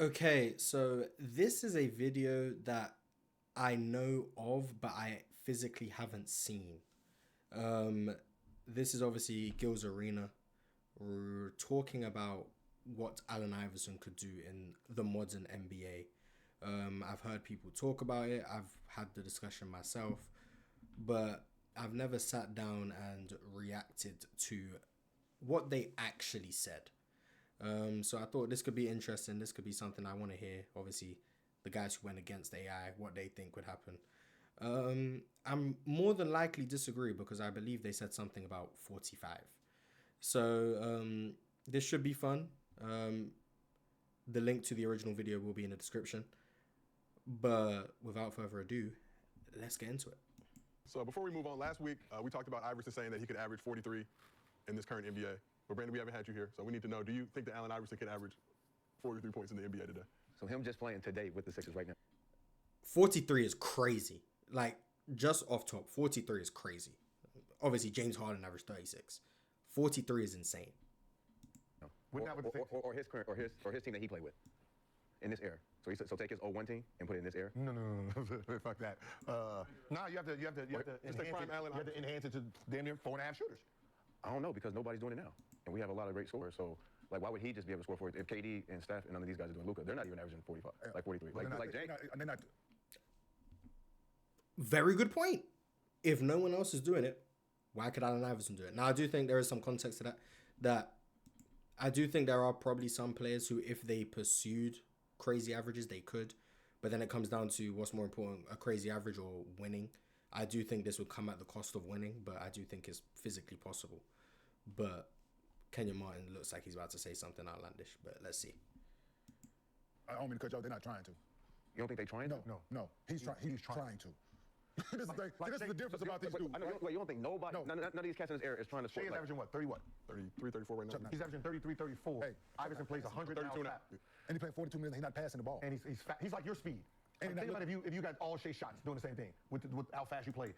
Okay, so this is a video that I know of, but I physically haven't seen. Um, this is obviously Gil's Arena. We're talking about what Allen Iverson could do in the modern NBA. I've heard people talk about it. I've had the discussion myself, but I've never sat down and reacted to what they actually said. So I thought this could be interesting. This could be something I want to hear. Obviously, the guys who went against AI, what they think would happen. I'm more than likely disagree because I believe they said something about 45. So this should be fun. The link to the original video will be in the description. But without further ado, let's get into it. So before we move on, last week we talked about Iverson saying that he could average 43 in this current NBA. But Brandon, we haven't had you here, so we need to know, do you think that Allen Iverson could average 43 points in the NBA today? So him just playing today with the Sixers right now. 43 is crazy. Like, just off top, 43 is crazy. Obviously, James Harden averaged 36. 43 is insane. No. Or his current or his team that he played with in this era. So take his 01 team and put it in this era. No. Fuck that. Nah, you have to enhance it to damn near 4.5 shooters. I don't know because nobody's doing it now, and we have a lot of great scorers. So like, why would he just be able to score 40? If KD and Steph and none of these guys are doing Luka, they're not even averaging 45, like 43. Like Jay. They're not. Very good point. If no one else is doing it, why could Allen Iverson do it? Now, I do think there is some context to that. That I do think there are probably some players who, if they pursued crazy averages, they could. But then it comes down to what's more important, a crazy average or winning. I do think this would come at the cost of winning, but I do think it's physically possible. But Kenyon Martin looks like he's about to say something outlandish, but let's see. I don't mean to cut you off. They're not trying to. You don't think they're trying to? No. He's trying to. This is the difference about these dudes. You don't think nobody, none of these cats in this era is trying to score? Shay's averaging what? 30 what? 33, 34 right now. He's averaging 33, 34. Hey, Iverson plays 132 now. And he played 42 minutes. He's not passing the ball. And he's fat. He's like your speed. And think about if you got all Shay shots doing the same thing with how fast you play.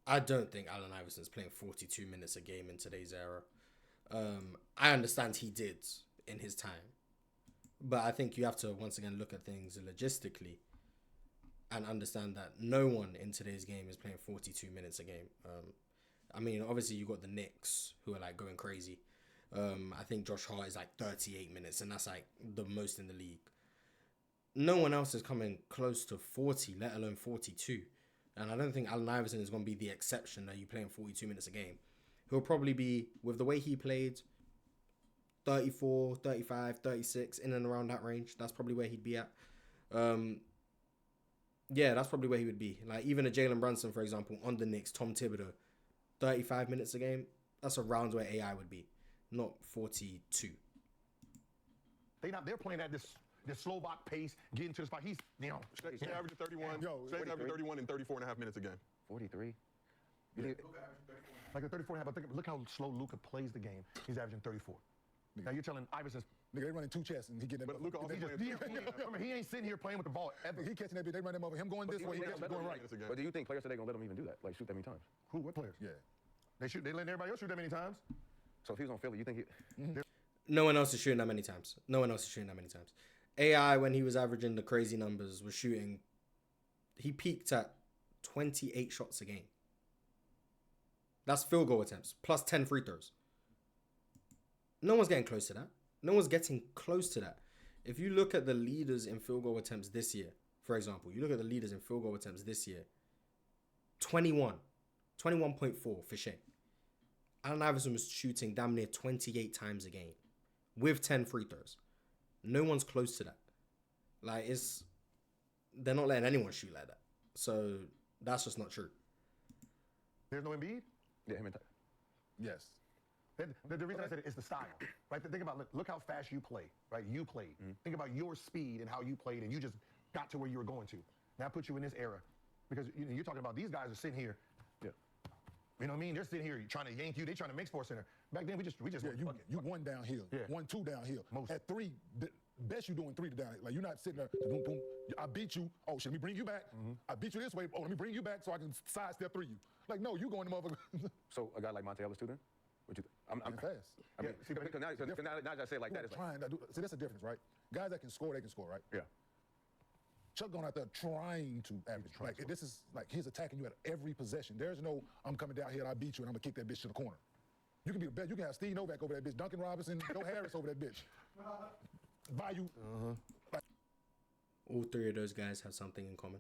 I don't think Allen Iverson's playing 42 minutes a game in today's era. I understand he did in his time. But I think you have to, once again, look at things logistically and understand that no one in today's game is playing 42 minutes a game. I mean, obviously, you got the Knicks who are, like, going crazy. I think Josh Hart is, like, 38 minutes, and that's, like, the most in the league. No one else is coming close to 40, let alone 42. And I don't think Allen Iverson is going to be the exception that you playing 42 minutes a game. He'll probably be, with the way he played, 34, 35, 36, in and around that range. That's probably where he'd be at. Yeah, that's probably where he would be. Like, even a Jalen Brunson, for example, on the Knicks, Tom Thibodeau, 35 minutes a game, that's around where AI would be, not 42. They're playing at this Slovak pace, getting to the spot. He's, He's averaging 31. Shay's averaging 31 in 34.5 minutes a game. 43. Like a 34.5, but look how slow Luka plays the game. He's averaging 34. Now you're telling Iverson's Nigga, they running two chests and he getting that. But Luka also remember, he ain't sitting here playing with the ball ever. He catching that bitch, they run him over. Him going this way, he catching going right. But do you think players today gonna let him even do that? Like shoot that many times? Who? What players? Yeah. They letting everybody else shoot that many times. So if he was on Philly, you think he? No one else is shooting that many times. AI, when he was averaging the crazy numbers, was shooting. He peaked at 28 shots a game. That's field goal attempts, plus 10 free throws. No one's getting close to that. No one's getting close to that. If you look at the leaders in field goal attempts this year, for example, you look at the leaders in field goal attempts this year, 21.4 for Shea. Allen Iverson was shooting damn near 28 times a game with 10 free throws. No one's close to that. Like, they're not letting anyone shoot like that. So that's just not true. There's no Embiid? Yeah, him and Yes. The reason I said it is the style, right? Think about, look how fast you play, right? You played. Think about your speed and how you played, and you just got to where you were going to. Now put you in this era, because you're talking about these guys are sitting here. Yeah. You know what I mean? They're sitting here trying to yank you. They're trying to make Sports Center. Back then, we just Yeah, you one downhill. Yeah. 1, 2 downhill. Most. At 3, best you doing 3 down. Like, you're not sitting there, boom, boom. I beat you. Oh, shit, let me bring you back. I beat you this way. Oh, let me bring you back so I can sidestep through you. Like, no, you going to motherfucker. So a guy like Monte Ellis too then? I'm and fast. I mean, see, because now that I say it like that, it's like, See, that's the difference, right? Guys that can score, they can score, right? yeah. Chuck going out there trying to average. Like, this is like he's attacking you at every possession. There's no, I'm coming down here and I beat you and I'm gonna kick that bitch to the corner. You can be the best. You can have Steve Novak over that bitch, Duncan Robinson, Joe Harris over that bitch. Buy you. All three of those guys have something in common.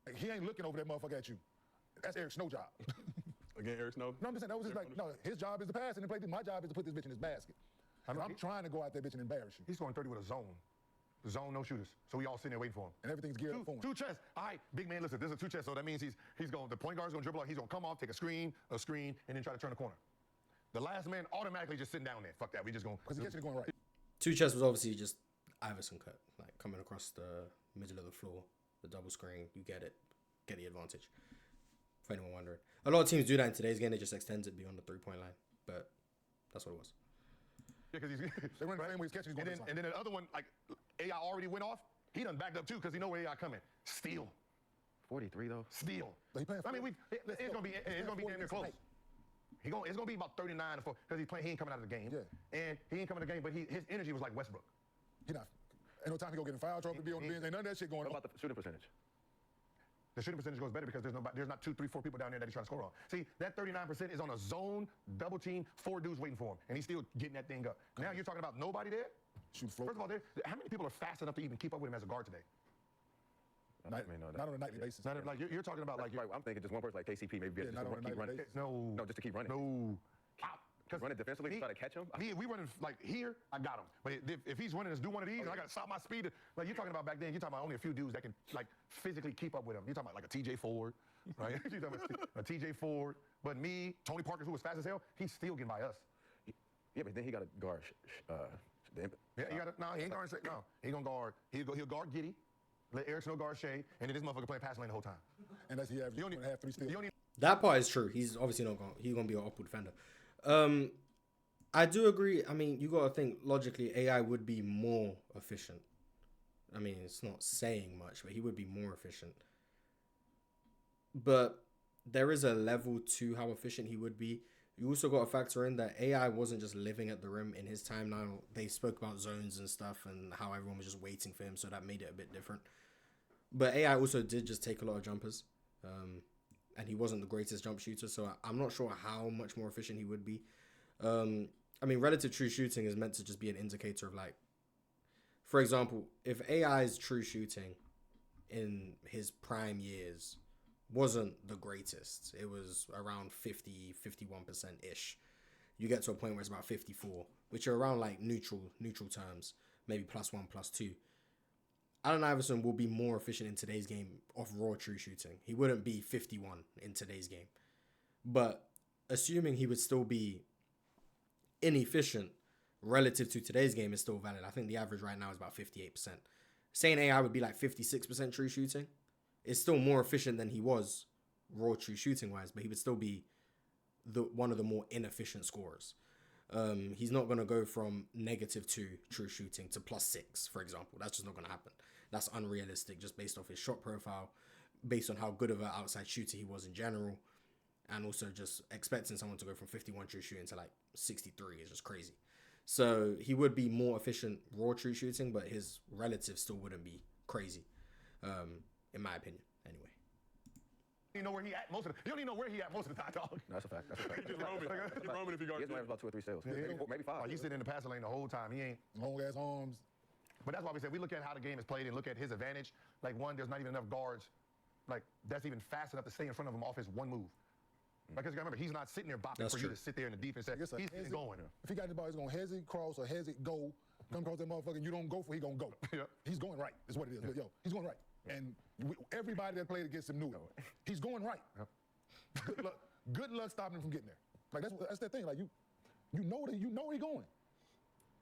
Like, he ain't looking over that motherfucker at you. That's Eric Snow's job. Again, Eric Snow. No, I'm just saying, that was just like, no, his job is to pass and play. My job is to put this bitch in his basket. I'm trying to go out there, bitch, and embarrass you. He's scoring 30 with a zone. Zone, no shooters. So we all sitting there waiting for him. And everything's geared up for him. Two chests. All right, big man, listen, this is a two chest, so that means he's going, the point guard's going to dribble out, he's going to come off, take a screen, and then try to turn the corner. The last man automatically just sitting down there. Fuck that, we just going. Because he gets it going right. Two chess was obviously just Iverson cut, like coming across the middle of the floor, the double screen, you get it, get the advantage. For anyone wondering. A lot of teams do that in today's game, they just extend it beyond the 3-point line, but that's what it was. Yeah, because They run the same way he's catching, he's going and then the other one, like, AI already went off. He done backed up too because he know where AI coming. Steal. 43 though. Steal. But he playing I mean, it's gonna be damn near close. It's gonna be about 39 because he ain't coming out of the game. Yeah. And he ain't coming out of the game, but his energy was like Westbrook. He not. Ain't no time to go get in foul trouble, be on the bench. Ain't none of that shit going What on. about the shooting percentage? The shooting percentage goes better because there's not 2, 3, 4 people down there that he's trying to score on. See, that 39% is on a zone, double team, 4 dudes waiting for him, and he's still getting that thing up. Now you're talking about nobody there? Shoot floor. First of all, how many people are fast enough to even keep up with him as a guard today? Not on a nightly basis. Not like you're talking about like Right, I'm thinking just one person like KCP maybe Yeah, not on a keep nightly running. basis. No, No, just to keep running. No. Just run it defensively to try to catch him. We running like here, I got him. But if he's running us do one of these, and I got to stop my speed. Like you're talking about back then, you're talking about only a few dudes that can like physically keep up with him. You're talking about like a TJ Ford, right? You're talking about a TJ Ford. But me, Tony Parker, who was fast as hell, he's still getting by us. Yeah, but then he got to guard. Yeah, he got to. No, he ain't guarding. No, he gonna guard. He'll guard Giddy. Let Eric Snow guard Shea, and then this motherfucker playing pass lane the whole time. And that's he averaged 2.5, 3 steals. That part is true. He's obviously not going. He's going to be an upward defender. I do agree. I mean, you got to think logically. AI would be more efficient. I mean, it's not saying much, but he would be more efficient. But there is a level to how efficient he would be. You also got to factor in that AI wasn't just living at the rim in his time. Now they spoke about zones and stuff and how everyone was just waiting for him, so that made it a bit different. But AI also did just take a lot of jumpers. And he wasn't the greatest jump shooter, so I'm not sure how much more efficient he would be. I mean, relative true shooting is meant to just be an indicator of, like, for example, if AI's true shooting in his prime years wasn't the greatest, it was around 50, 51%-ish. You get to a point where it's about 54, which are around, like, neutral terms, maybe +1, +2. Allen Iverson will be more efficient in today's game off raw true shooting. He wouldn't be 51 in today's game. But assuming he would still be inefficient relative to today's game is still valid. I think the average right now is about 58%. Saying AI would be like 56% true shooting is still more efficient than he was raw true shooting wise, but he would still be one of the more inefficient scorers. He's not going to go from -2 true shooting to +6, for example. That's just not going to happen. That's unrealistic just based off his shot profile, based on how good of an outside shooter he was in general, and also just expecting someone to go from 51 true shooting to like 63 is just crazy. So he would be more efficient raw true shooting, but his relative still wouldn't be crazy, in my opinion, anyway. You know where he at most of the. You don't even know where he at most of the time, dog. No, that's a fact. That's a fact. He's roaming if he He guards. has about 2 or 3 steals. Maybe 5. Like, he's sitting in the passing lane the whole time. He ain't. Long ass arms. But that's why we said we look at how the game is played and look at his advantage. Like, one, there's not even enough guards, like, that's even fast enough to stay in front of him off his one move. Because you gotta remember, he's not sitting there bopping That's for true. you to sit there in the defense. He's going. If he got the ball, he's going to hesitate, cross, or hesitate, go. Come across that motherfucker, you don't go for, he going to go. Yep. He's going right, is what it is. But, yo, he's going right. And everybody that played against him knew it. He's going right. Yep. Good luck stopping him from getting there. Like, that's that thing. Like, you know where he's going.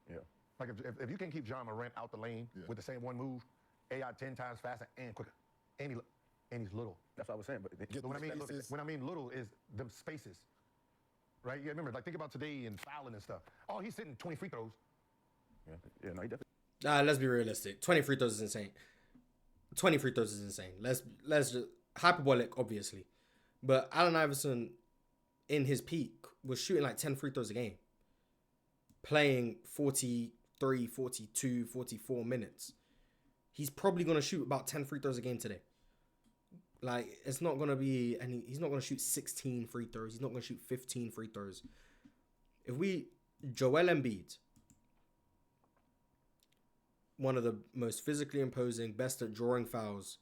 Yeah. Like, if you can keep John Morant out the lane with the same one move, AI 10 times faster and quicker. And he's little. That's what I was saying. But When I mean little is them spaces. Right? Yeah, remember, like, think about today and fouling and stuff. Oh, he's hitting 20 free throws. yeah, no, he definitely. Let's be realistic. 20 free throws is insane. 20 free throws is insane. Let's just hyperbolic, obviously. But Allen Iverson in his peak was shooting like 10 free throws a game, playing 43, 42, 44 minutes. He's probably going to shoot about 10 free throws a game today. Like, it's not going to be any, he's not going to shoot 16 free throws. He's not going to shoot 15 free throws. Joel Embiid, one of the most physically imposing, best at drawing fouls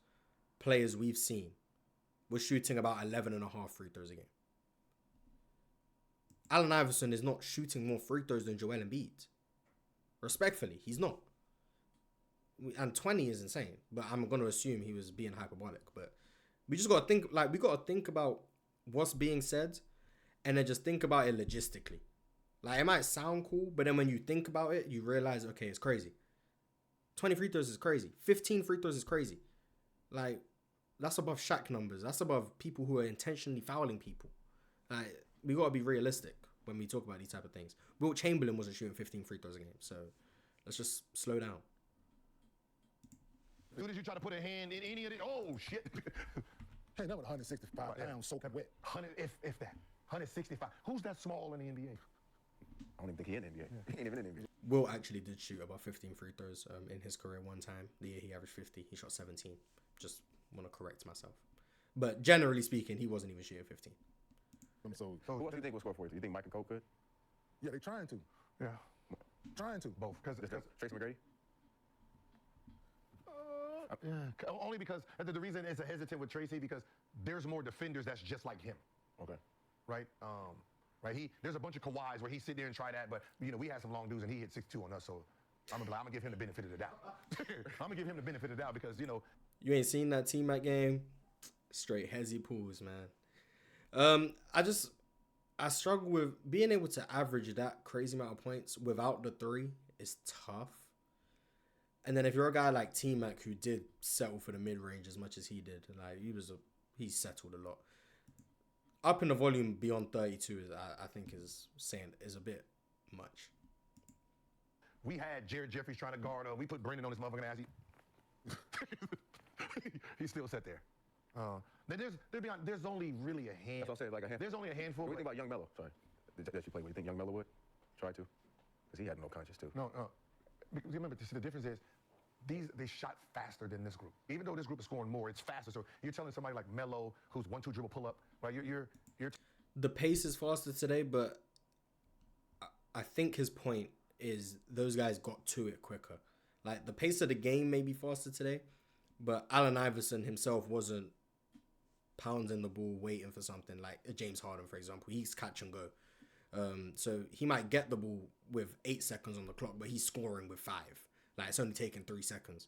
players we've seen, was shooting about 11 and a half free throws a game. Allen Iverson is not shooting more free throws than Joel Embiid. Respectfully, he's not. And 20 is insane, but I'm going to assume he was being hyperbolic. But we just got to think, like, we got to think about what's being said and then just think about it logistically. Like, it might sound cool, but then when you think about it, you realize, okay, it's crazy. 20 free throws is crazy. 15 free throws is crazy. Like, that's above Shaq numbers. That's above people who are intentionally fouling people. Like, we got to be realistic when we talk about these type of things. Wilt Chamberlain wasn't shooting 15 free throws a game, so let's just slow down. As soon as you try to put a hand in any of it, oh, shit. Hey, that was 165 pounds soaking wet. 100, if that. 165. Who's that small in the NBA? I don't even think he in the NBA. He ain't even in the NBA. Wilt actually did shoot about 15 free throws in his career one time. The year he averaged 50, he shot 17. Just want to correct myself. But generally speaking, he wasn't even shooting 15. So Who else do you think will score for you? Do you think Mike and Cole could? yeah, they trying to. Yeah. Trying to. Both. Because Tracy McGrady? yeah, only because the reason it's a hesitant with Tracy because there's more defenders that's just like him. Okay. Right? Right. There's a bunch of Kawhis where he sit there and try that, but you know we had some long dudes and he hit 6'2" on us, so I'm gonna give him the benefit of the doubt. I'm gonna give him the benefit of the doubt because you know You ain't seen that T-Mac game? Straight hezzy pools, man. I struggle with being able to average that crazy amount of points without the three is tough. And then if you're a guy like T-Mac who did settle for the mid-range as much as he did, like he settled a lot. Up in the volume beyond 32, I think is a bit much. we had Jared Jeffries trying to guard him. We put Brendan on his motherfucking ass. He still sat there. There's only really a hand. That's what I say, like a handful. There's only a handful. What do you think about Young Mello? Sorry, that you played with. You think Young Mello would try to? Because he had no conscience too. No. Because remember, the difference is they shot faster than this group. Even though this group is scoring more, it's faster. So you're telling somebody like Mello, who's 1-2 dribble pull up, right? You're The pace is faster today, but I think his point is those guys got to it quicker. Like, the pace of the game may be faster today, but Allen Iverson himself wasn't pounding the ball waiting for something like James Harden, for example. He's catch and go. So he might get the ball with 8 seconds on the clock, but he's scoring with 5. Like, it's only taking 3 seconds.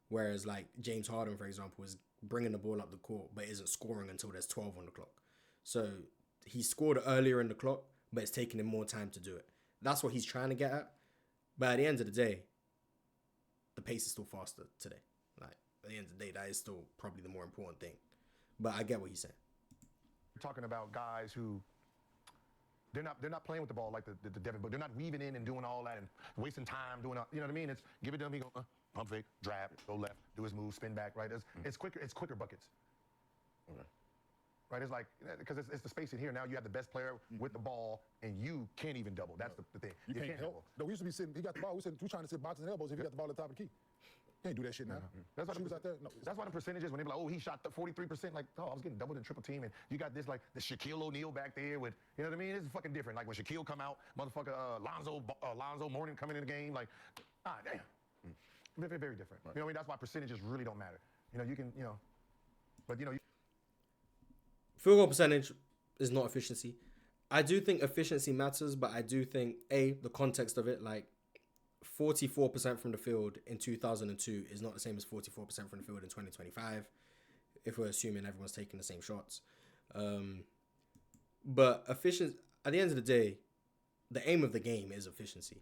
Whereas, like, James Harden, for example, is bringing the ball up the court, but isn't scoring until there's 12 on the clock. So he scored earlier in the clock, but it's taking him more time to do it. That's what he's trying to get at. But at the end of the day, the pace is still faster today. Like, at the end of the day, that is still probably the more important thing. But I get what he's saying. We're talking about guys who they're not playing with the ball like the Devin, but they're not weaving in and doing all that and wasting time doing all, you know what I mean? It's give it to him, he go pump fake, drab, go left, do his move, spin back, right? It's quicker buckets. Okay. Right, it's like, because it's the space in here. Now you have the best player with the ball, and you can't even double. That's the thing. You can't help. No, we used to be sitting. He got the ball. We trying to sit boxing and elbows. If he got the ball at the top of the key, can't do that shit now. That's why Shooters out there. No, that's why the percentages when they be like, oh, he shot 43%. Like, oh, I was getting doubled and triple team, and you got this like the Shaquille O'Neal back there with, you know what I mean? It's fucking different. Like when Shaquille come out, motherfucker, Lonzo Mourning coming in the game, like, damn, very, very different. Right. You know what I mean? That's why percentages really don't matter. You know, you can, but Field goal percentage is not efficiency. I do think efficiency matters, but I do think, the context of it, like 44% from the field in 2002 is not the same as 44% from the field in 2025, if we're assuming everyone's taking the same shots. But efficiency, at the end of the day, the aim of the game is efficiency.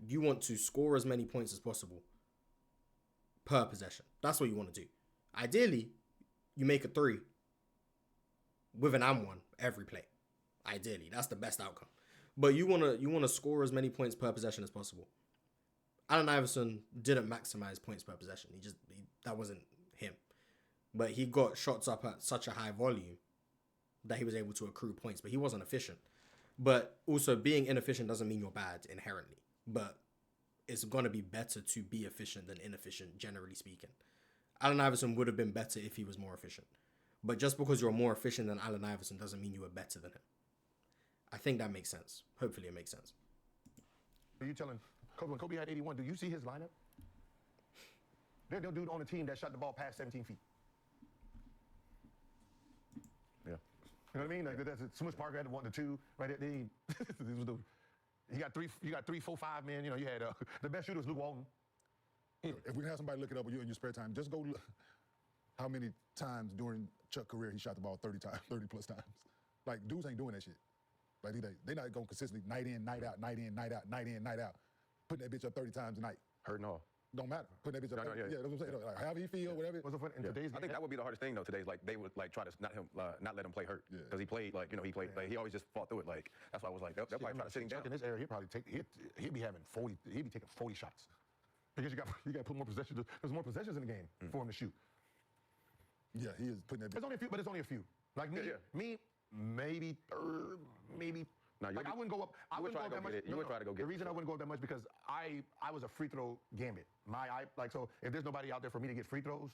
You want to score as many points as possible per possession. That's what you want to do. Ideally, you make a 3 with an and one every play. Ideally, that's the best outcome. But you wanna score as many points per possession as possible. Allen Iverson didn't maximize points per possession. That wasn't him. But he got shots up at such a high volume that he was able to accrue points, but he wasn't efficient. But also, being inefficient doesn't mean you're bad inherently. But it's going to be better to be efficient than inefficient, generally speaking. Allen Iverson would have been better if he was more efficient. But just because you're more efficient than Allen Iverson doesn't mean you were better than him. I think that makes sense. Hopefully it makes sense. Are you telling Kobe, when Kobe had 81, do you see his lineup? There's no dude on the team that shot the ball past 17 feet. Yeah. You know what I mean? Like that's Smush Parker had the 1 to 2, right? You got three, 4, 5 men. You know, you had the best shooter was Luke Walton. If we can have somebody look it up with you in your spare time, just go look how many times during Chuck's career he shot the ball 30 plus times. Like, dudes ain't doing that shit. Like, they not going consistently night in, night out, night in, night out, night in, night out. Putting that bitch up 30 times a night. Hurting all. Don't matter. Putting that bitch up. Yeah, that's what I'm saying. Like, however he feel, whatever. What's the fun in today's game? I think that would be the hardest thing though. Today's like they would like try to not let him play hurt because he played like he played like he always just fought through it. Like that's why I was like they'll probably try to sit him down. In this area, he'd be having 40. He'd be taking 40 shots because you got to put more possessions. There's more possessions in the game for him to shoot. Yeah, he is putting that. There's only a few, but it's only a few. Like me, maybe third, maybe. No, like I wouldn't go up. I wouldn't go up that much. You would try to go get the reason I wouldn't go up that much because I was a free throw gambit. So if there's nobody out there for me to get free throws,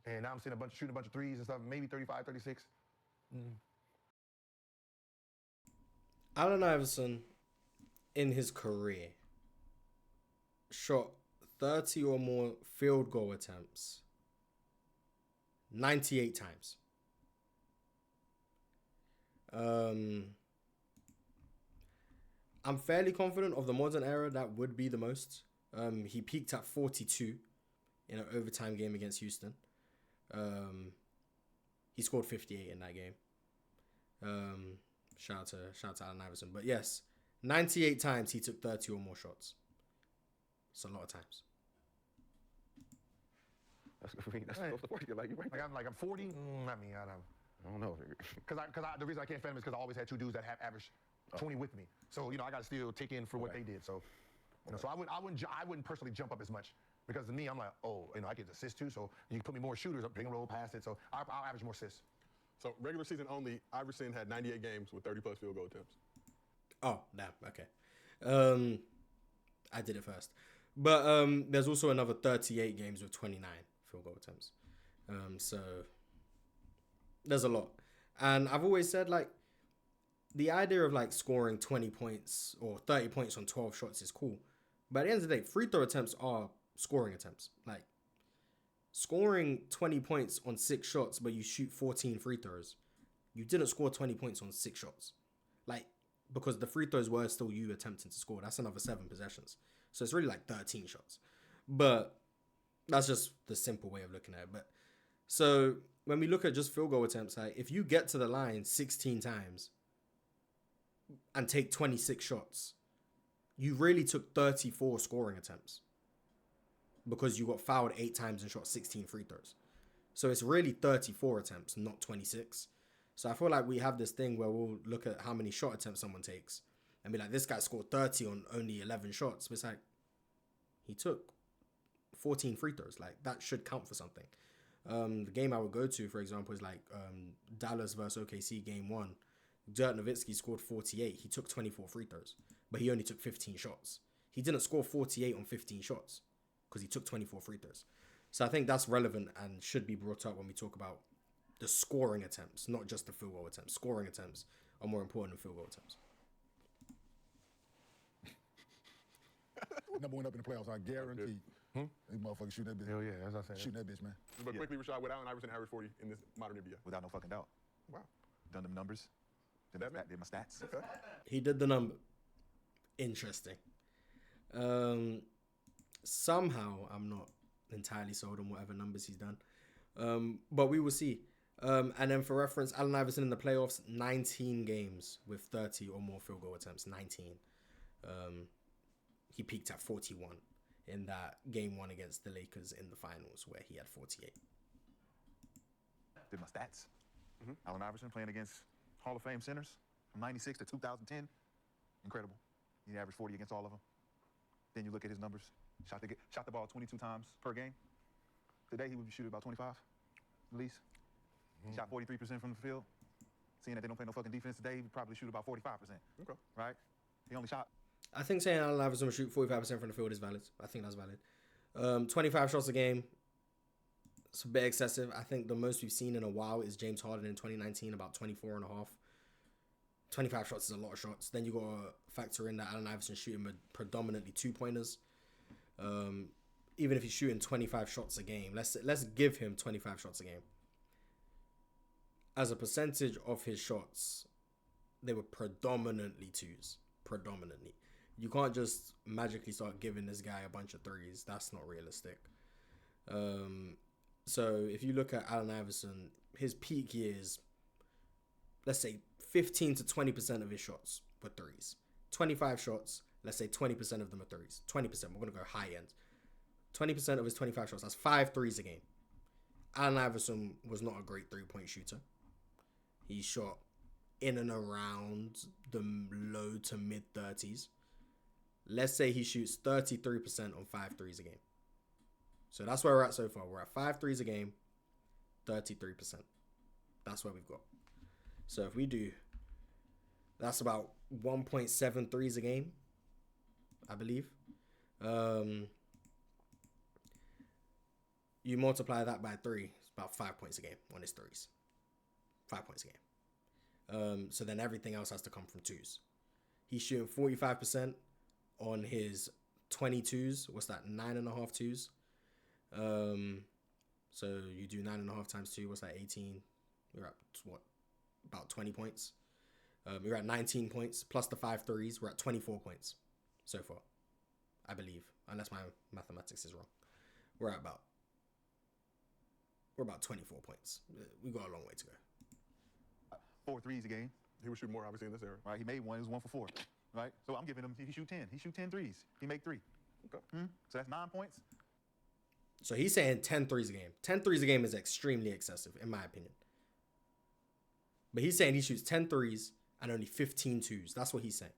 and I'm shooting a bunch of threes and stuff, maybe 35, 36. Allen Iverson, in his career, shot 30 or more field goal attempts 98 times. I'm fairly confident of the modern era that would be the most. He peaked at 42 in an overtime game against Houston. He scored 58 in that game. Shout out to Allen Iverson. But yes, 98 times he took 30 or more shots. It's a lot of times. That's close to 40. Like, you're right. I'm 40. I don't know. Because the reason I can't fan him is because I always had two dudes that have average 20 with me. So I got to still take in for what they did. So so I wouldn't personally jump up as much because to me I'm like, I get assists too. So you can put me more shooters up, pick and roll past it. So I'll average more assists. So regular season only, Iverson had 98 games with 30 plus field goal attempts. Oh, damn. Okay. I did it first. But there's also another 38 games with 29 field goal attempts. So there's a lot. And I've always said, like, the idea of, like, scoring 20 points or 30 points on 12 shots is cool. But at the end of the day, free throw attempts are scoring attempts. Like, scoring 20 points on 6 shots, but you shoot 14 free throws, you didn't score 20 points on 6 shots. Like, because the free throws were still you attempting to score. That's another 7 possessions. So it's really like 13 shots. But that's just the simple way of looking at it. But so when we look at just field goal attempts, like, if you get to the line 16 times and take 26 shots, you really took 34 scoring attempts because you got fouled 8 times and shot 16 free throws. So it's really 34 attempts, not 26. So I feel like we have this thing where we'll look at how many shot attempts someone takes and be like, this guy scored 30 on only 11 shots. But it's like, he took 14 free throws. Like, that should count for something. The game I would go to, for example, is like Dallas versus OKC game 1. Dirk Nowitzki scored 48. He took 24 free throws, but he only took 15 shots. He didn't score 48 on 15 shots because he took 24 free throws. So I think that's relevant and should be brought up when we talk about the scoring attempts, not just the field goal attempts. Scoring attempts are more important than field goal attempts. Number 1 up in the playoffs, I guarantee. These motherfuckers shooting that bitch. Hell yeah, as I said. Shooting that bitch, man. But quickly, Rashad, would Allen Iverson average 40 in this modern NBA? Without no fucking doubt. Wow. Done them numbers. Did my stats. Okay. He did the number. Interesting. Somehow I'm not entirely sold on whatever numbers he's done. But we will see. And then for reference, Allen Iverson in the playoffs, 19 games with 30 or more field goal attempts. 19. He peaked at 41 in that game 1 against the Lakers in the finals where he had 48. Did my stats. Allen Iverson playing against Hall of Fame centers from 96 to 2010. Incredible. He averaged 40 against all of them. Then you look at his numbers. Shot the ball 22 times per game. Today he would shoot about 25 at least. Shot 43% from the field. seeing that they don't play no fucking defense today, he probably shoot about 45%. Okay. Right? He only shot. I think saying Allen Iverson will shoot 45% from the field is valid. I think that's valid. 25 shots a game. It's a bit excessive. I think the most we've seen in a while is James Harden in 2019, about 24 and a half. 25 shots is a lot of shots. Then you got to factor in that Allen Iverson shooting predominantly 2-pointers. Even if he's shooting 25 shots a game, let's give him 25 shots a game. As a percentage of his shots, they were predominantly 2s. Predominantly. You can't just magically start giving this guy a bunch of 3s. That's not realistic. So if you look at Allen Iverson, his peak years, let's say 15 to 20% of his shots were 3s. 25 shots, let's say 20% of them are 3s. 20%, we're going to go high end. 20% of his 25 shots, that's 5 3s a game. Allen Iverson was not a great 3-point shooter. He shot in and around the low to mid 30s. Let's say he shoots 33% on 5 3s a game. So that's where we're at so far. We're at 5 3s a game, 33%. That's where we've got. So if we do, that's about 1.7 threes a game, I believe. You multiply that by 3, it's about 5 points a game on his 3s. 5 points a game. So then everything else has to come from 2s. He's shooting 45% on his 22s. What's that? 9.5 2s. So you do 9.5 times 2. What's that? 18. We're at what? About 20 points. We're at 19 points plus the 5 3s. We're at 24 points so far, I believe, unless my mathematics is wrong. We're about 24 points. We got a long way to go. 4 threes a game. He would shoot more, obviously, in this era. Right? He made one. It was 1 for 4. Right? So I'm giving him, he shoot 10. He shoot 10 threes. He make 3. Okay. So that's 9 points. So he's saying 10 threes a game. 10 threes a game is extremely excessive, in my opinion. But he's saying he shoots 10 threes and only 15 2s. That's what he's saying.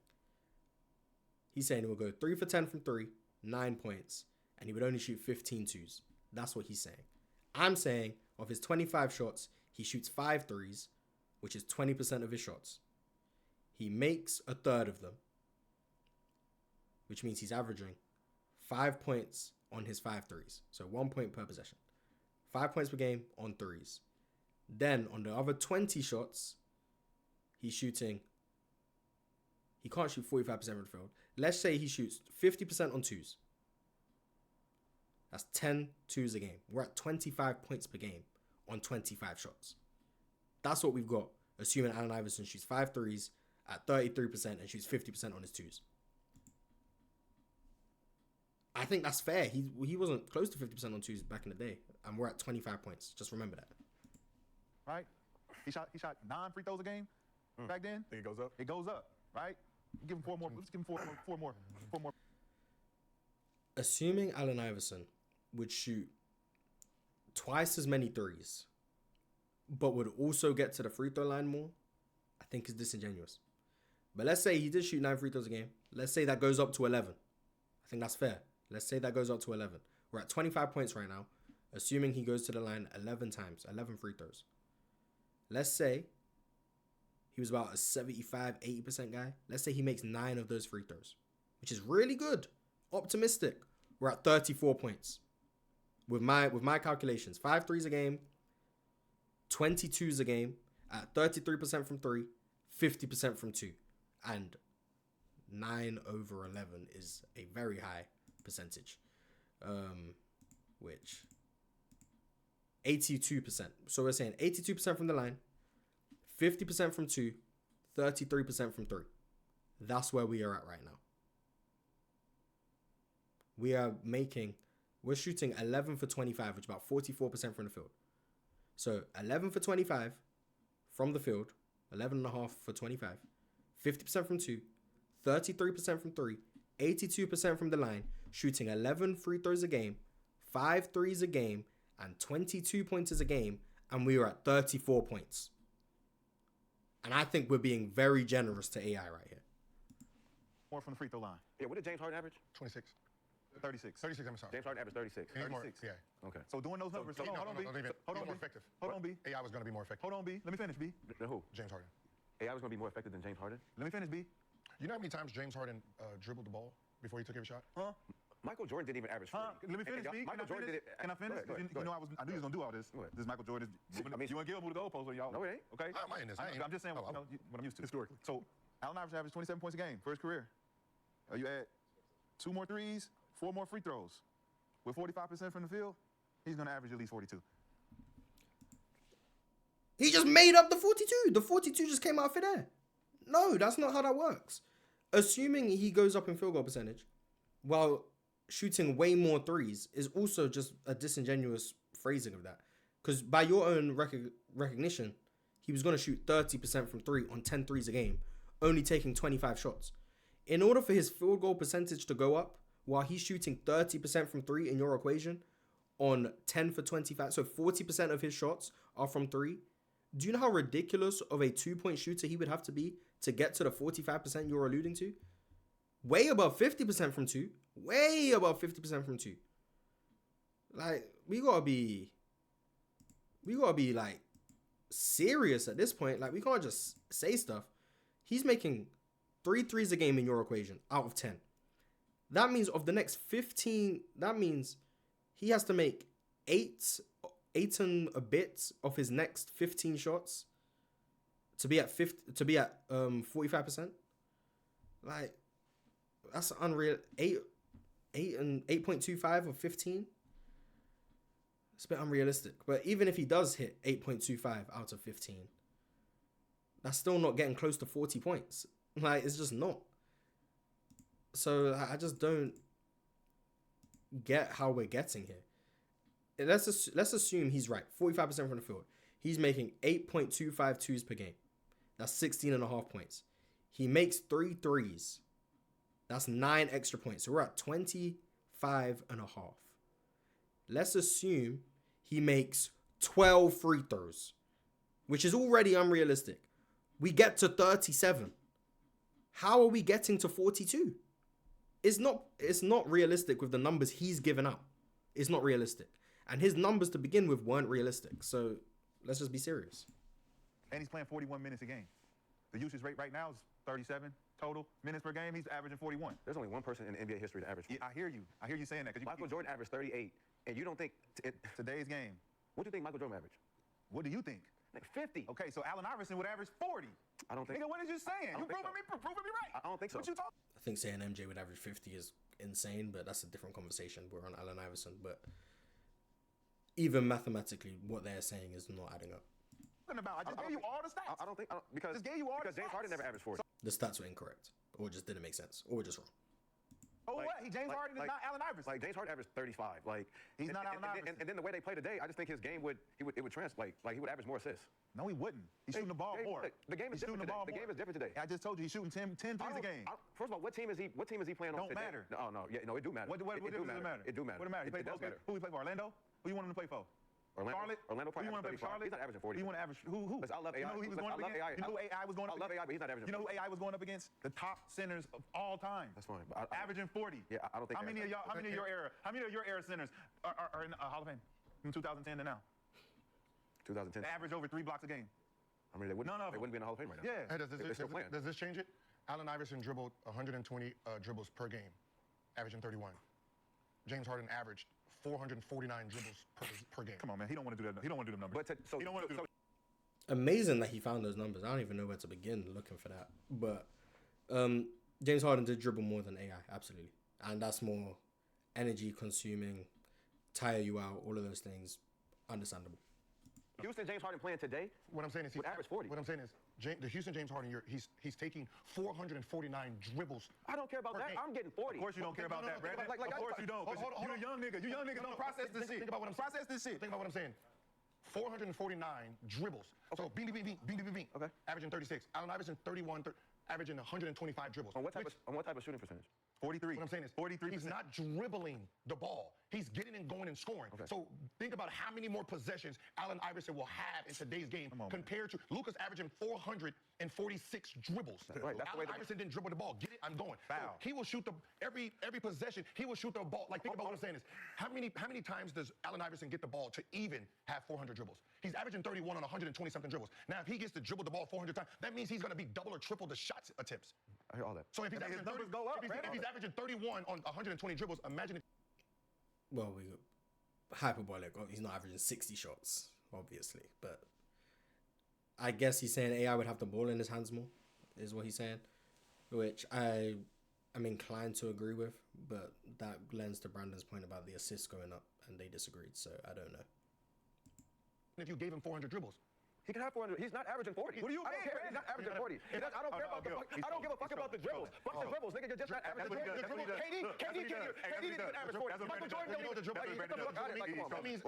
He's saying he will go 3 for 10 from 3, 9 points, and he would only shoot 15 2s. That's what he's saying. I'm saying of his 25 shots, he shoots 5 threes, which is 20% of his shots. He makes a third of them, which means he's averaging 5 points on his 5 threes. So 1 point per possession. 5 points per game on 3s. Then on the other 20 shots, he's shooting. He can't shoot 45% from the field. Let's say he shoots 50% on 2s. That's 10 2s a game. We're at 25 points per game on 25 shots. That's what we've got, assuming Allen Iverson shoots 5 threes at 33% and shoots 50% on his 2s. I think that's fair. He wasn't close to 50% on 2s back in the day, and we're at 25 points. Just remember that. Right? He shot 9 free throws a game back then. Think it goes up? It goes up, right? Give him 4 more. Let's give him 4 more. Assuming Allen Iverson would shoot twice as many threes, but would also get to the free throw line more, I think is disingenuous. But let's say he did shoot 9 free throws a game. Let's say that goes up to 11. I think that's fair. Let's say that goes up to 11. We're at 25 points right now, assuming he goes to the line 11 times, 11 free throws. Let's say he was about a 75, 80% guy. Let's say he makes 9 of those free throws, which is really good. Optimistic. We're at 34 points. With my calculations, 5 threes a game, 22s a game, at 33% from 3, 50% from 2. And 9 over 11 is a very high percentage, which 82%. So we're saying 82% from the line, 50% from 2, 33% from 3. That's where we are at right now. We're shooting 11 for 25, which is about 44% from the field. So 11 for 25 from the field, 11.5 for 25, 50% from 2, 33% from 3, 82% from the line, shooting 11 free throws a game, 5 threes a game, and 22 pointers a game, and we are at 34 points. And I think we're being very generous to AI right here. More from the free throw line. Yeah, what did James Harden average? 26. 36. 36, I'm sorry. James Harden averaged 36. He's more, 36. yeah. Okay. So doing those numbers. No, hold on, B. no, even, Hold on, more B. effective. Hold on, B. AI was going to be more effective. Hold on, B. Let me finish, B. Who? James Harden. AI was going to be more effective than James Harden? Let me finish, B. You know how many times James Harden dribbled the ball before he took every shot? Huh? Michael Jordan didn't even average 40. Let me finish, B. Michael Jordan did it. Can I finish? Go ahead, You know, I knew he was gonna do all this. Go ahead. This is Michael Jordan. I mean, You want to give him the goalpost or y'all? No, it ain't. Okay. I'm in this. I'm just saying Oh, what I'm used to. Historically. So Allen Iverson averaged 27 points a game for his career. You add 2 more threes, 4 more free throws. With 45% from the field, he's gonna average at least 42. He just made up the 42. The 42 just came out of thin air. No, that's not how that works. Assuming he goes up in field goal percentage while shooting way more threes is also just a disingenuous phrasing of that. Because by your own recognition, he was going to shoot 30% from 3 on 10 threes a game, only taking 25 shots. In order for his field goal percentage to go up while he's shooting 30% from 3 in your equation on 10 for 25, so 40% of his shots are from 3, do you know how ridiculous of a 2-point shooter he would have to be to get to the 45% you're alluding to? Way above 50% from 2. Way above 50% from 2. Like, we gotta be like serious at this point. Like, we can't just say stuff. He's making 3 threes a game in your equation out of 10. That means of the next 15, that means he has to make 8 and a bit of his next 15 shots to be at 45%. Like, that's unreal. 8.25 of 15. It's a bit unrealistic. But even if he does hit 8.25 out of 15, that's still not getting close to 40 points. Like, it's just not. So I just don't get how we're getting here. Let's assume he's right. 45% from the field. He's making 8.25 twos per game. That's 16.5 points. He makes 3 threes. That's 9 extra points. So we're at 25.5. Let's assume he makes 12 free throws, which is already unrealistic. We get to 37. How are we getting to 42? It's not realistic with the numbers he's given out. It's not realistic. And his numbers to begin with weren't realistic. So let's just be serious. And he's playing 41 minutes a game. The usage rate right now is 37 total minutes per game. He's averaging 41. There's only one person in NBA history to average 40. Yeah, I hear you. I hear you saying that. Michael Jordan averaged 38, and you don't think... Today's game. What do you think Michael Jordan averaged? What do you think? Like 50. Okay, so Allen Iverson would average 40. I don't think... Nigga, what is you saying? You proving me right. I don't think so. What you talking? I think saying MJ would average 50 is insane, but that's a different conversation. We're on Allen Iverson, but even mathematically, what they're saying is not adding up. About? I just gave you all the stats. I don't think... because just gave you all because the James stats. Harden never averaged 40. The stats were incorrect, or just didn't make sense, or just wrong. Oh, what? James Harden is not Allen Iverson. Like, James Harden averaged 35. Like, he's not Allen Iverson. And then the way they play today, I just think his game would translate. Like, he would average more assists. No, he wouldn't. He's shooting the ball more. The game is different today. The game is different today. I just told you he's shooting 10 threes a game. First of all, what team is he playing on Don't today? matter. No, it do matter. What does it matter? It do matter. What it matter? It does matter. Who he play for? Orlando? Who you want him to play for? Charlotte? Orlando Who you want to play for? Charlotte? He's not averaging 40. Who you want to average? Who? Listen, I love AI. You know who he was going up against? You know who AI was going up against? I love AI, but he's not averaging 40. You know who AI was going up against? The top centers of all time. That's fine. But averaging 40. Yeah, I don't think. How many of your era centers are in Hall of Fame from 2010 to now? 2010. They average over 3 blocks a game. I mean, they wouldn't be in the Hall of Fame right now. Yeah. Hey, does this change it? Allen Iverson dribbled 120 dribbles per game, averaging 31. James Harden averaged 449 dribbles per game. Come on, man. He don't want to do that. He don't want to do them numbers. He don't want to do. Amazing that he found those numbers. I don't even know where to begin looking for that. But James Harden did dribble more than AI, absolutely. And that's more energy consuming, tire you out, all of those things. Understandable. Houston James Harden playing today. What I'm saying is would average 40. What I'm saying is the Houston James Harden, he's taking 449 dribbles. I don't care about that. game. I'm getting 40. Of course you don't care about that, Brandon. Of course you don't. You're a young nigga. You young niggas don't process this shit. Think about what I'm saying. Process this shit. Think about what I'm saying. 449 dribbles. Okay. So bing. Okay. Averaging 36. Allen Iverson 31, averaging 125 dribbles. On what type of shooting percentage? 43. What I'm saying is 43%. he's not dribbling the ball. He's getting and going and scoring. Okay. So think about how many more possessions Allen Iverson will have in today's game compared to Luka's averaging 446 dribbles. Right, that's the way Allen Iverson didn't dribble the ball. Get it? I'm going. So Foul. he will shoot the every possession. He will shoot the ball. Like think about what I'm saying is how many times does Allen Iverson get the ball to even have 400 dribbles? He's averaging 31 on 120 something dribbles. Now if he gets to dribble the ball 400 times, that means he's going to be double or triple the shots attempts. I hear all that. So if he's And his averaging numbers go up, if he's averaging 31 on 120 dribbles, imagine if Well, we hyperbolic. He's not averaging 60 shots, obviously, but I guess he's saying AI would have the ball in his hands more, is what he's saying, which I'm inclined to agree with, but that lends to Brandon's point about the assists going up, and they disagreed, so I don't know. if you gave him 400 dribbles. He can have 400. He's not averaging 40. What do you I don't mean, care. He's not averaging 40. I don't care about the fuck. I don't give a fuck about the dribbles. Fuck the dribbles. Nigga, you're just not averaging 40. KD didn't even average 40. Michael Jordan didn't even dribble. Get the fuck out of here. That means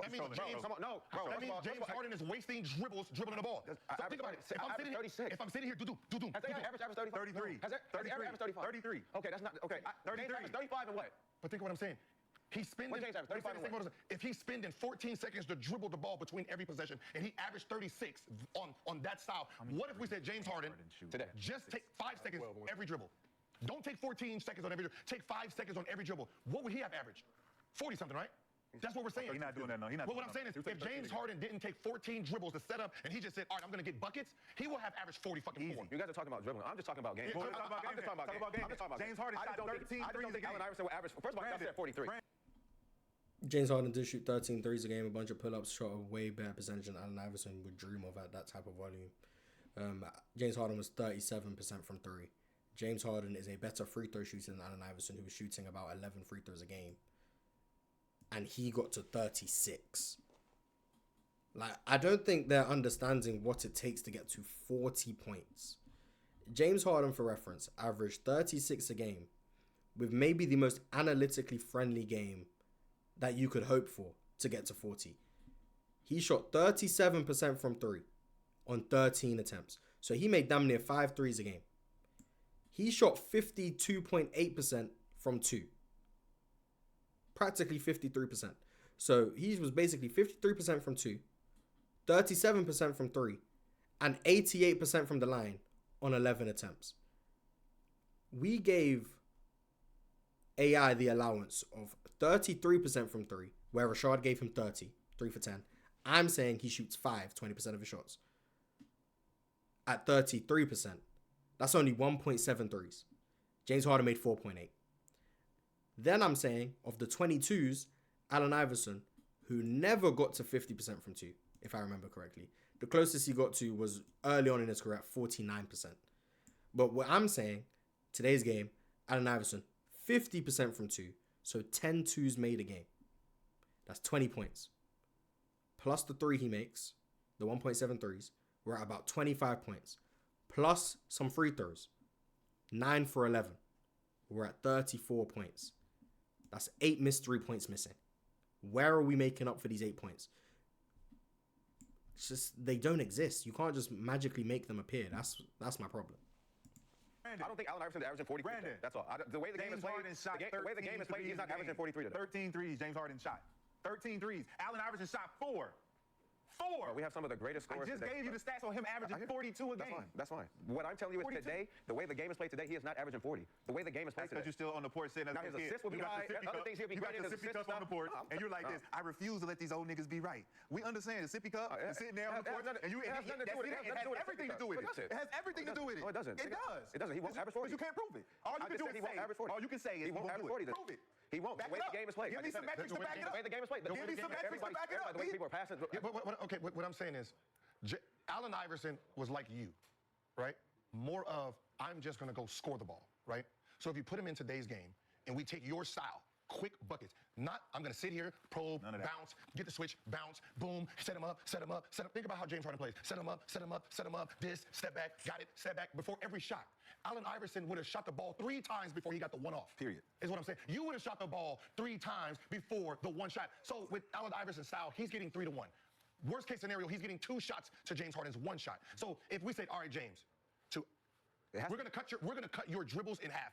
James Harden is wasting dribbles dribbling the ball. So think about it. If I'm sitting here, Has they averaged 33. Has he averaged 35? 33. Okay, that's not okay. 33. 35 and what? But think of what I'm saying. He's spending, James average? 35 and what? if he's spending 14 seconds to dribble the ball between every possession, and he averaged 36 on that style, what if we said James Harden Today. just take 5 seconds every dribble? Don't take 14 seconds on every dribble. Take 5 seconds on every dribble. What would he have averaged? 40 something, right? That's what we're saying. He's not doing that, no. Well, what I'm saying is, if James Harden didn't take 14 dribbles to set up, and he just said, all right, I'm going to get buckets, he will have averaged 40 fucking four. You guys are talking about dribbling. I'm just talking about games. Well, I'm just talking about games. James Harden shot 13 I threes don't think a game. Allen Iverson will average. First of all, I said 43. James Harden did shoot 13 threes a game, a bunch of pull-ups, shot a way better percentage than Allen Iverson would dream of at that type of volume. James Harden was 37% from three. James Harden is a better free throw shooter than Allen Iverson, who was shooting about 11 free throws a game. And he got to 36. Like, I don't think they're understanding what it takes to get to 40 points. James Harden, for reference, averaged 36 a game with maybe the most analytically friendly game that you could hope for to get to 40. He shot 37% from three on 13 attempts. So he made damn near 5 threes a game. He shot 52.8% from two. Practically 53%. So he was basically 53% from two, 37% from three, and 88% from the line on 11 attempts. We gave AI the allowance of 33% from three, where Rashad gave him 30, 3 for 10. I'm saying he shoots 20% of his shots. At 33%, that's only 1.7 threes. James Harden made 4.8. Then I'm saying, of the 22s, Allen Iverson, who never got to 50% from two, if I remember correctly. The closest he got to was early on in his career at 49%. But what I'm saying, today's game, Allen Iverson, 50% from two, so 10 twos made a game. That's 20 points. Plus the three he makes, the 1.7 threes, we're at about 25 points. Plus some free throws, 9 for 11. We're at 34 points. That's 8 missed 3 points missing. Where are we making up for these 8 points? It's just, they don't exist. You can't just magically make them appear. That's my problem. I don't think Allen Iverson's averaging 43. Brandon. That's all. The way the game is played, the way the game is played, he's not averaging 43 today. 13 threes James Harden shot. 13 threes. Allen Iverson shot 4. We have some of the greatest I scorers just today. gave you the stats on him averaging 42 a game. That's fine. What I'm telling you is 42. today, the way the game is played today, he is not averaging 40. The way the game is played Because today. you're still on the porch sitting as Now a his kid. assists will be You got high. the sippy Other cup. things he'll be You got great the at sippy assist cup on the stuff. porch, and you're like this. I refuse to let these old niggas be right. We understand the sippy cup is sitting there on the porch, and you it has everything to do with it. It has everything to do with it. No, it doesn't. It does. It doesn't. He won't average 40. But you can't prove it. All you can do is say. All you can say is he won't average 40. Prove it. He won't. Back The way it the game is played. Give me some metrics to back it up. The way the game is played. Give me some metrics to back it up. The way people are passing. What I'm saying is, Allen Iverson was like you, right? More of, I'm just going to go score the ball, right? So if you put him in today's game and we take your style, quick buckets, not I'm going to sit here, probe, bounce, get the switch, bounce, boom, set him up, set him up, set up. Think about how James Harden plays. Set him up, set him up, set him up, this, step back, got it, step back, before every shot. Allen Iverson would have shot the ball 3 times before he got the one off. Period. Is what I'm saying. You would have shot the ball 3 times before the one shot. So with Allen Iverson's style, he's getting 3 to 1. Worst case scenario, he's getting 2 shots to James Harden's 1 shot. So if we say, all right, James, we're gonna cut your dribbles in half.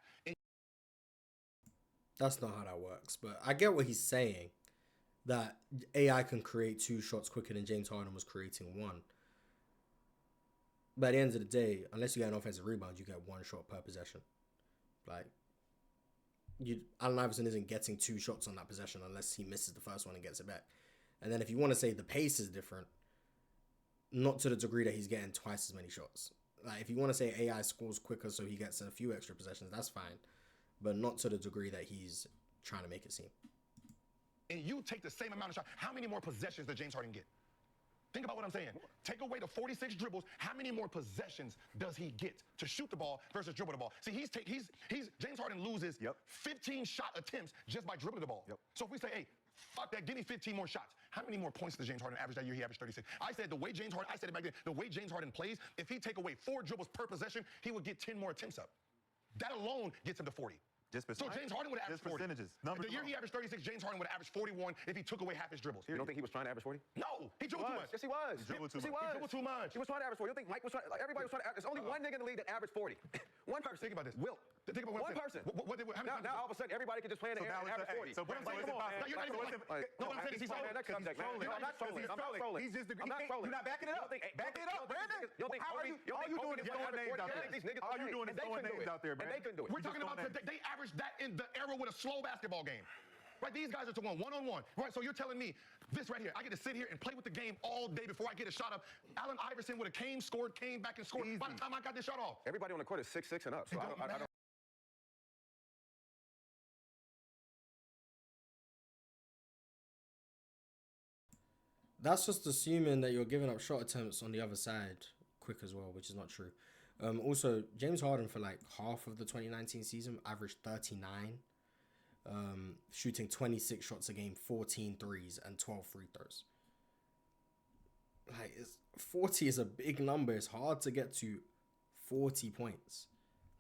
That's not how that works. But I get what he's saying, that AI can create 2 shots quicker than James Harden was creating 1. But at the end of the day, unless you get an offensive rebound, you get 1 shot per possession. Like, Allen Iverson isn't getting 2 shots on that possession unless he misses the first one and gets it back. And then if you want to say the pace is different, not to the degree that he's getting twice as many shots. Like, if you want to say AI scores quicker so he gets a few extra possessions, that's fine. But not to the degree that he's trying to make it seem. And you take the same amount of shots. How many more possessions does James Harden get? Think about what I'm saying. Take away the 46 dribbles. How many more possessions does he get to shoot the ball versus dribble the ball? See, James Harden loses 15 shot attempts just by dribbling the ball. So if we say, hey, fuck that, give me 15 more shots. How many more points does James Harden average that year? He averaged 36. I said it back then, the way James Harden plays, if he take away 4 dribbles per possession, he would get 10 more attempts up. That alone gets him to 40. So James Harden would average 40. Percentages. The year he averaged 36, James Harden would average 41 if he took away half his dribbles. You don't think he was trying to average 40? No, he dribbled too much. Yes, he was. He dribbled too Yes, much. he He dribbled too much. He was trying to average 40. You don't think Mike was trying? Like, everybody was trying to. There's only one nigga in the league that averaged 40. One person. Think about this. Wilt. Think about One person. Now all of a sudden everybody can just play in the air and average 40. So What I'm saying, Brandon, come on, man. so Brandon, Like, no, what I'm saying is he's that subject, man. trolling. I'm not trolling. I'm not trolling. He's just I'm not trolling. You're not backing it up. Back it up, Brandon. How are you? All you doing is throwing names out there. All you doing is throwing names out there, And they Brandon. couldn't do it. We're talking about they averaged that in the era with a slow basketball game. Right, these guys are to one-on-one. Right, so you're telling me this right here, I get to sit here and play with the game all day before I get a shot up. Allen Iverson would have came back and scored. By the time I got this shot off. Everybody on the court is 6'6" and up. So I don't. That's just assuming that you're giving up shot attempts on the other side quick as well, which is not true. Also, James Harden for like half of the 2019 season averaged 39, shooting 26 shots a game, 14 threes, and 12 free throws. Like, 40 is a big number. It's hard to get to 40 points.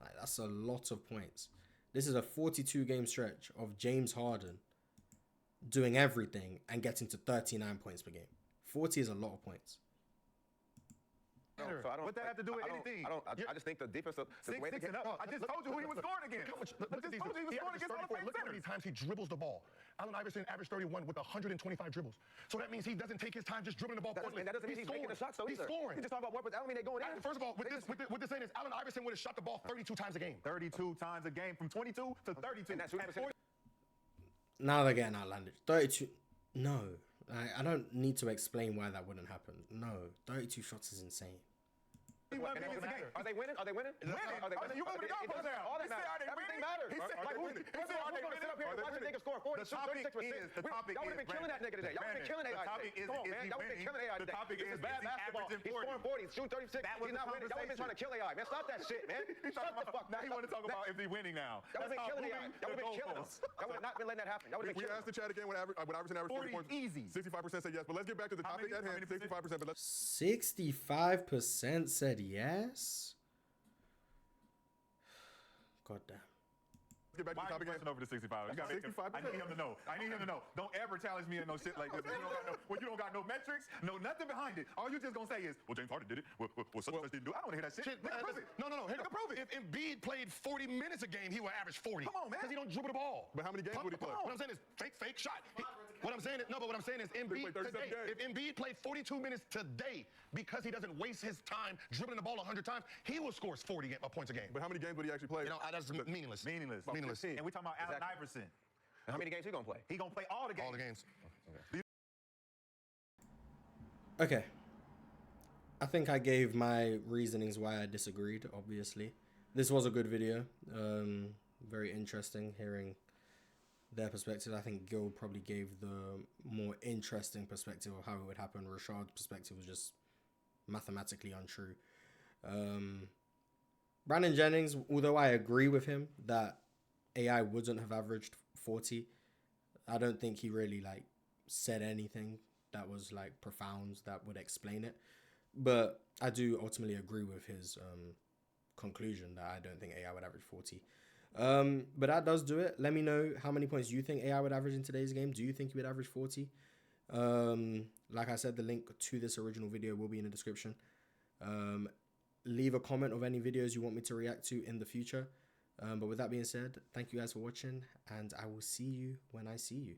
Like, that's a lot of points. This is a 42 game stretch of James Harden doing everything and getting to 39 points per game. 40 is a lot of points. So I don't, What that have to do with anything? I just think the defensive. The way they 6 and up. I just told you who he was scoring against. I just told you he was scoring against Hall of Fame Look how centers. many times he dribbles the ball. Allen Iverson averaged 31 with 125 dribbles. So that means he doesn't take his time just dribbling the ball. And that doesn't mean he's making the shots though He's either. scoring. He's just talking about what, but I don't mean they're going in. First of all, what this saying is Allen Iverson would have shot the ball 32 times a game. 32 times a game, from 22 to 32. And that's shooting percentage. Now they're getting outlandish. 32. No. I don't need to explain why that wouldn't happen. No. 32 shots is insane. Are they winning? Are they winning? Are they winning? You moving the goalpost now. All that He said, are matters. they Everything winning? matters. He said, Like, are who's they going to sit up here and watch a nigga score 40, shoot 36%? The topic Y'all would have been killing that nigga today. Y'all would have been killing AI today. Come on, man. Y'all would have been killing AI today. The topic This is bad he basketball. averaging He's scoring 40, shooting 36. That was He's the not winning. Y'all would have been trying to kill AI. Man, stop that shit, man. Shut the fuck. Now he want to talk about if they winning now. Y'all would have been killing AI. Y'all would have been killing him. goalposts. Y'all would have not been letting that happen. Y'all would have We been asked killing the chat again when Iverson averaged 40 points. Easy. 65% said yes, but let's get back to the How topic many- at how hand. many 65%, but let's 65% said yes. God damn. get back to Why the are you topic at pushing over the 65? You gotta make him, 65%. I need him to know. I need him to know. Don't ever challenge me in no shit like this. When you don't got no metrics, no nothing behind it. All you just gonna say is, well, James Harden did it. Well, such and such didn't do it. I don't want to hear that shit. Nigga, prove it. No. Nigga, prove it. If Embiid played 40 minutes a game, he would average 40. Come on, man. Because he don't dribble the ball. But how many games would he play? What I'm saying is fake shot. What I'm saying is Embiid played 37 today. games. If Embiid played 42 minutes today because he doesn't waste his time dribbling the ball 100 times, he will score 40 points a game. But how many games would he actually play? That's meaningless. Meaningless. Meaningless. And we talking about Allen Exactly. Iverson. How many games he gonna play? He gonna play all the games. All the games. Okay. I think I gave my reasonings why I disagreed, obviously. This was a good video. Very interesting hearing their perspective. I think Gil probably gave the more interesting perspective of how it would happen. Rashad's perspective was just mathematically untrue. Brandon Jennings, although I agree with him that AI wouldn't have averaged 40, I don't think he really said anything that was profound that would explain it. But I do ultimately agree with his conclusion that I don't think AI would average 40. But that does do it. Let me know how many points you think AI would average in today's game. Do you think he would average 40? Like I said, the link to this original video will be in the description. Leave a comment of any videos you want me to react to in the future. But with that being said, thank you guys for watching, and I will see you when I see you.